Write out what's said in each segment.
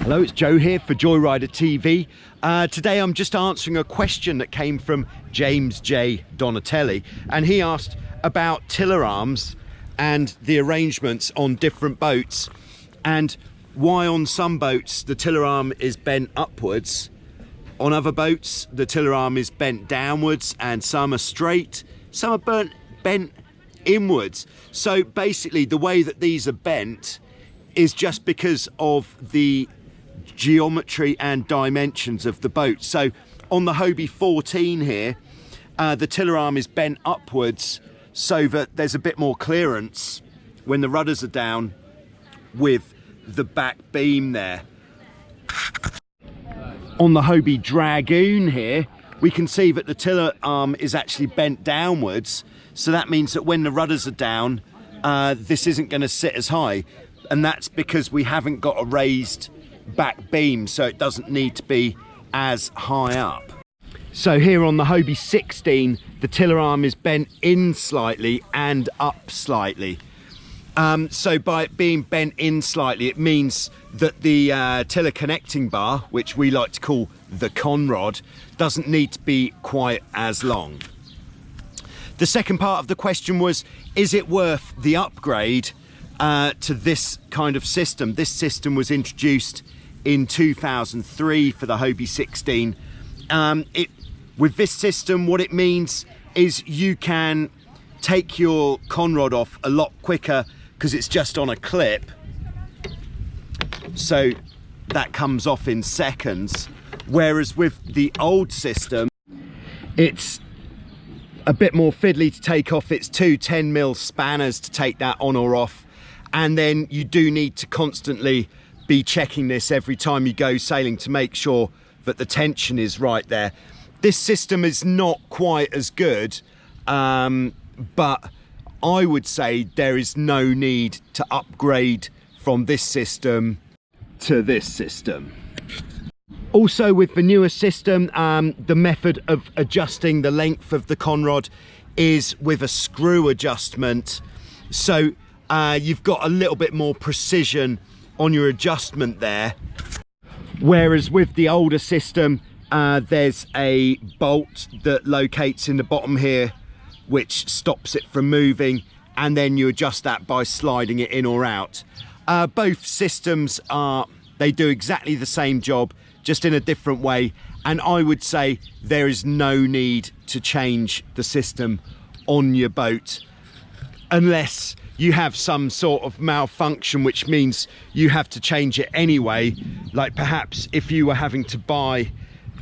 Hello, it's Joe here for Joyrider TV. Today I'm just answering a question that came from James J. Donatelli, and he asked about tiller arms and the arrangements on different boats, and why on some boats the tiller arm is bent upwards, on other boats the tiller arm is bent downwards, and some are straight, some are bent inwards. So basically the way that these are bent is just because of the geometry and dimensions of the boat. So on the Hobie 14 here, the tiller arm is bent upwards so that there's a bit more clearance when the rudders are down with the back beam there. On the Hobie Dragoon here, we can see that the tiller arm is actually bent downwards, so that means that when the rudders are down, this isn't going to sit as high, and that's because we haven't got a raised back beam, so it doesn't need to be as high up. So here on the Hobie 16, the tiller arm is bent in slightly and up slightly. So by it being bent in slightly, it means that the tiller connecting bar, which we like to call the conrod, doesn't need to be quite as long. The second part of the question was, is it worth the upgrade to this kind of system? This system was introduced in 2003 for the Hobie 16. With this system, what it means is you can take your conrod off a lot quicker because it's just on a clip, so that comes off in seconds, whereas with the old system it's a bit more fiddly to take off. It's two 10mm spanners to take that on or off, and then you do need to constantly be checking this every time you go sailing to make sure that the tension is right there. This system is not quite as good, but I would say there is no need to upgrade from this system to this system. Also with the newer system, the method of adjusting the length of the conrod is with a screw adjustment. So you've got a little bit more precision on your adjustment there. Whereas with the older system, there's a bolt that locates in the bottom here which stops it from moving, and then you adjust that by sliding it in or out. Both systems they do exactly the same job, just in a different way, and I would say there is no need to change the system on your boat unless you have some sort of malfunction, which means you have to change it anyway. Like perhaps if you were having to buy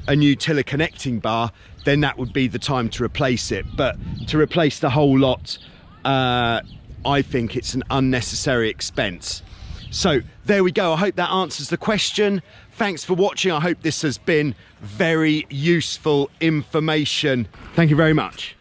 a new tiller connecting bar, then that would be the time to replace it. But to replace the whole lot, I think it's an unnecessary expense. So there we go. I hope that answers the question. Thanks for watching. I hope this has been very useful information. Thank you very much.